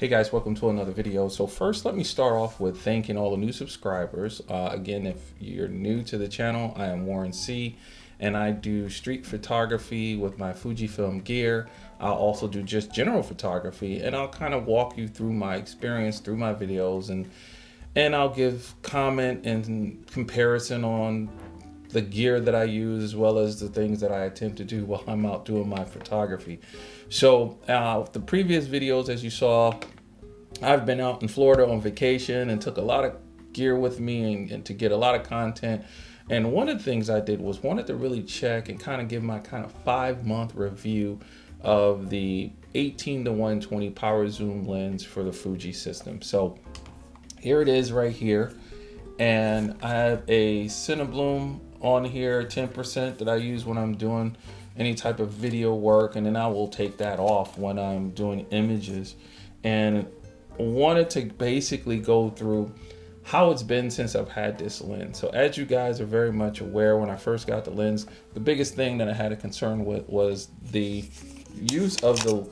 Hey guys, welcome to another video. So first, let me start off with thanking all the new subscribers. Again, if you're new to the channel, I am Warren C, and I do street photography with my Fujifilm gear. I'll also do just general photography, and I'll kind of walk you through my experience through my videos, and I'll give comment and comparison on the gear that I use, as well as the things that I attempt to do while I'm out doing my photography. So the previous videos, as you saw, I've been out in Florida on vacation and took a lot of gear with me and to get a lot of content. And one of the things I did was wanted to really check and kind of give my kind of 5-month review of the 18-120 power zoom lens for the Fuji system. So here it is right here. And I have a Cinebloom on here, 10%, that I use when I'm doing any type of video work, and then I will take that off when I'm doing images. And wanted to basically go through how it's been since I've had this lens. So as you guys are very much aware, when I first got the lens, the biggest thing that I had a concern with was the use of the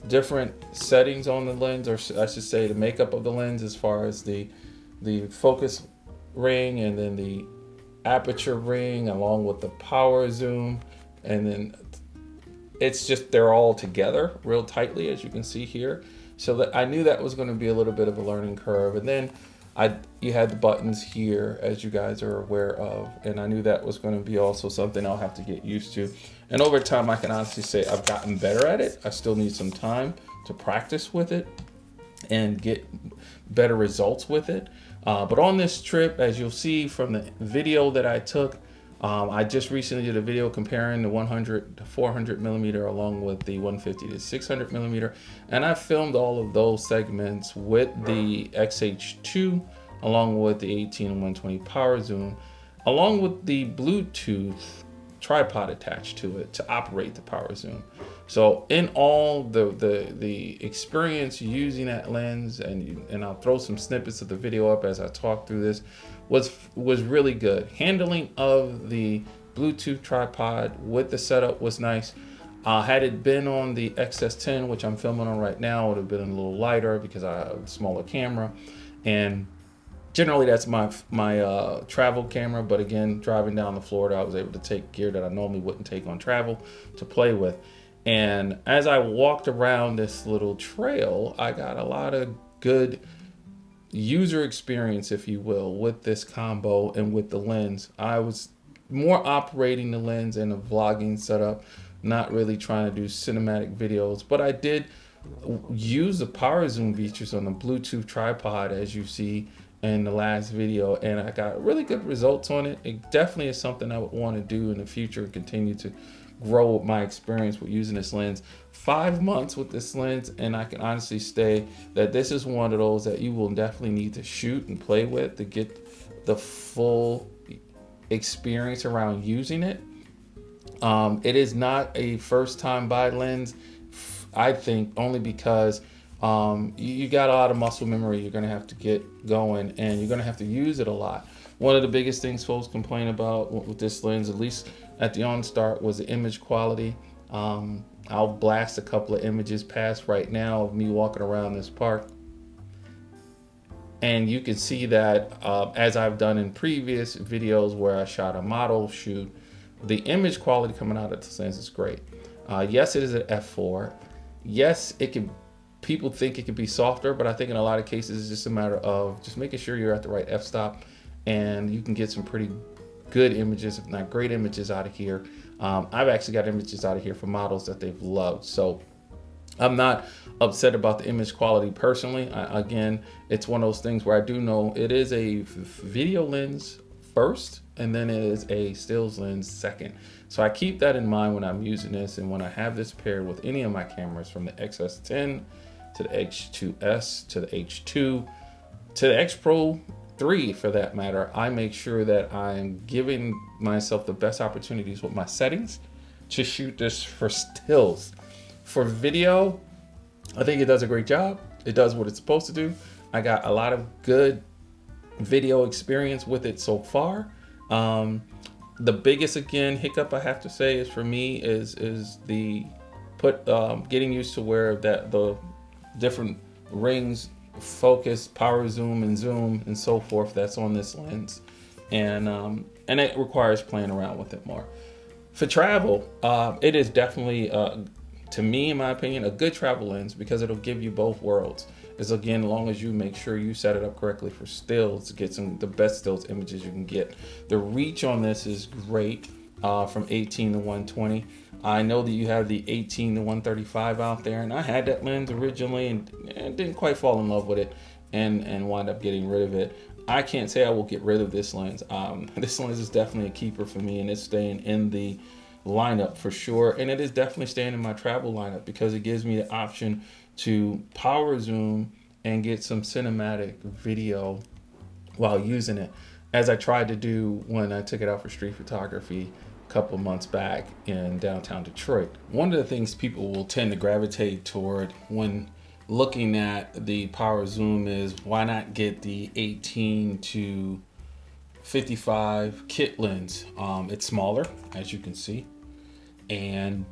different settings on the lens, or I should say the makeup of the lens, as far as the focus ring and then the aperture ring along with the power zoom, and then it's just they're all together real tightly, as you can see here. So that I knew that was going to be a little bit of a learning curve. And then you had the buttons here, as you guys are aware of, and I knew that was going to be also something I'll have to get used to. And over time, I can honestly say I've gotten better at it. I still need some time to practice with it and get better results with it. But on this trip, as you'll see from the video that I took, I just recently did a video comparing the 100 to 400 millimeter along with the 150 to 600 millimeter. And I filmed all of those segments with the XH2 along with the 18 and 120 power zoom, along with the Bluetooth tripod attached to it to operate the power zoom. So in all, the experience using that lens, and I'll throw some snippets of the video up as I talk through this, was really good. Handling of the Bluetooth tripod with the setup was nice. Had it been on the XS10, which I'm filming on right now, it would have been a little lighter because I have a smaller camera, and generally that's my travel camera. But again, driving down to Florida, I was able to take gear that I normally wouldn't take on travel to play with. And as I walked around this little trail, I got a lot of good user experience, if you will, with this combo and with the lens. I was more operating the lens in a vlogging setup, not really trying to do cinematic videos, but I did use the power zoom features on the Bluetooth tripod, as you see in the last video, and I got really good results on it. It definitely is something I would want to do in the future and continue to grow my experience with using this lens. 5 months with this lens, and I can honestly say that this is one of those that you will definitely need to shoot and play with to get the full experience around using it. It is not a first time buy lens, I think, only because you got a lot of muscle memory you're going to have to get going, and you're going to have to use it a lot. One of the biggest things folks complain about with this lens, at least at the onstart, was the image quality. I'll blast a couple of images past right now of me walking around this park, and you can see that as I've done in previous videos where I shot a model shoot, the image quality coming out of this lens is great. Yes, it is an f4. Yes, it can. People think it could be softer, but I think in a lot of cases it's just a matter of just making sure you're at the right f-stop, and you can get some pretty good images, if not great images, out of here. I've actually got images out of here for models that they've loved. So I'm not upset about the image quality personally. Again, it's one of those things where I do know it is a video lens first, and then it is a stills lens second. So I keep that in mind when I'm using this, and when I have this paired with any of my cameras, from the XS10 to the H2S to the H2 to the X Pro 3 for that matter, I make sure that I'm giving myself the best opportunities with my settings to shoot this for stills. For video, I think it does a great job. It does what it's supposed to do. I got a lot of good video experience with it so far. The biggest, again, hiccup I have to say is for me is the getting used to where that the different rings, focus, power zoom and zoom and so forth that's on this lens. And it requires playing around with it more. For travel, it is definitely, to me, in my opinion, a good travel lens because it'll give you both worlds. Is again, as long as you make sure you set it up correctly for stills to get the best stills images you can get. The reach on this is great, from 18 to 120. I know that you have the 18 to 135 out there, and I had that lens originally and didn't quite fall in love with it and wind up getting rid of it. I can't say I will get rid of this lens. This lens is definitely a keeper for me, and it's staying in the lineup for sure. And it is definitely staying in my travel lineup because it gives me the option to power zoom and get some cinematic video while using it, as I tried to do when I took it out for street photography a couple months back in downtown Detroit. One of the things people will tend to gravitate toward when looking at the power zoom is, why not get the 18 to 55 kit lens? It's smaller, as you can see, and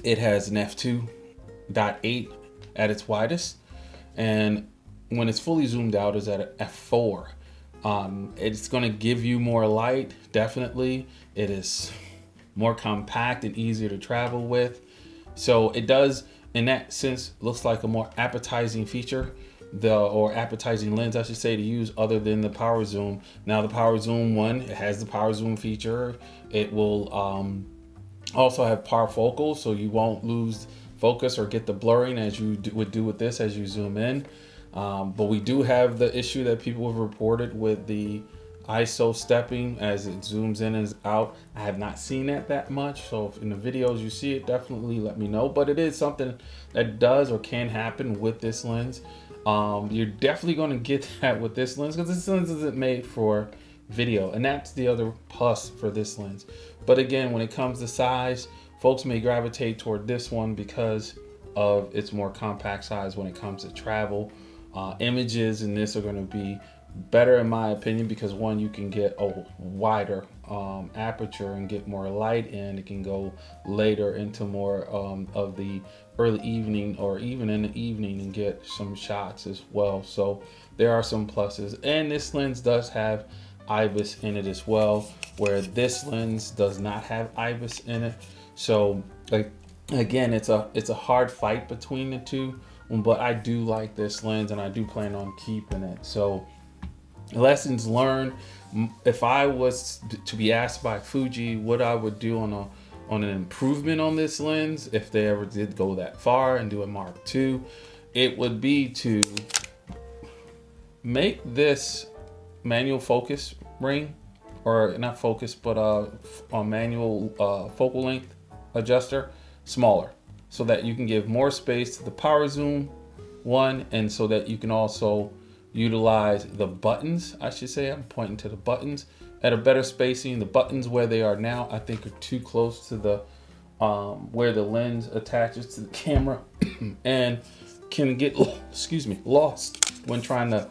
it has an f2.8 at its widest, and when it's fully zoomed out is at f4. It's going to give you more light, definitely. It is more compact and easier to travel with, so it does, in that sense, looks like a more appetizing feature, or appetizing lens, I should say, to use, other than the power zoom. Now the power zoom one, it has the power zoom feature. It will also have parfocal, so you won't lose focus or get the blurring as you would do with this as you zoom in. But we do have the issue that people have reported with the ISO stepping as it zooms in and out. I have not seen that much, so if in the videos you see it, definitely let me know. But it is something that does or can happen with this lens. You're definitely going to get that with this lens because this lens isn't made for video, and that's the other plus for this lens. But again, when it comes to size, folks may gravitate toward this one because of its more compact size when it comes to travel. Images in this are going to be better in my opinion because, one, you can get a wider aperture and get more light in. It can go later into more of the early evening or even in the evening and get some shots as well. So there are some pluses, and this lens does have Ibis in it as well, where this lens does not have Ibis in it. So again, it's a hard fight between the two, but I do like this lens and I do plan on keeping it. So lessons learned, if I was to be asked by Fuji what I would do on an improvement on this lens, if they ever did go that far and do a Mark II, it would be to make this manual focus ring, or not focus, but a manual focal length adjuster, smaller, so that you can give more space to the power zoom one, and so that you can also utilize the buttons, I should say, I'm pointing to the buttons, at a better spacing. The buttons where they are now, I think, are too close to the where the lens attaches to the camera and can get lost when trying to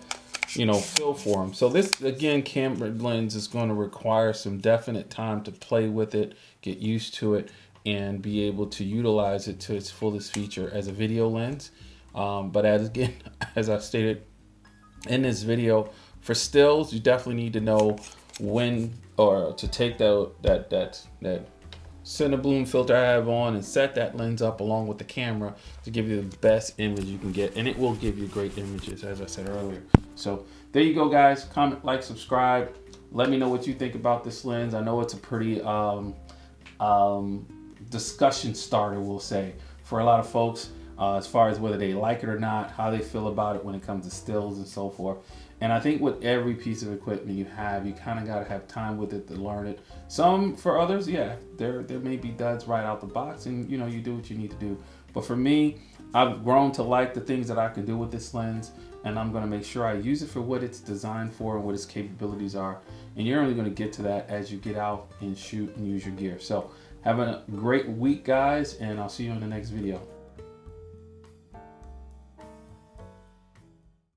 fill for them. So this, again, camera lens is going to require some definite time to play with it, get used to it, and be able to utilize it to its fullest feature as a video lens. But as I stated in this video, for stills, you definitely need to know when or to take that Cinebloom filter I have on and set that lens up along with the camera to give you the best image you can get, and it will give you great images, as I said earlier. So there you go, guys. Comment, like, subscribe. Let me know what you think about this lens. I know it's a pretty discussion starter, we'll say, for a lot of folks, as far as whether they like it or not, how they feel about it when it comes to stills and so forth. And I think with every piece of equipment you have, you kind of got to have time with it to learn it. For others, yeah, there may be duds right out the box, and you do what you need to do. But for me, I've grown to like the things that I can do with this lens, and I'm going to make sure I use it for what it's designed for and what its capabilities are. And you're only going to get to that as you get out and shoot and use your gear. So have a great week, guys, and I'll see you in the next video.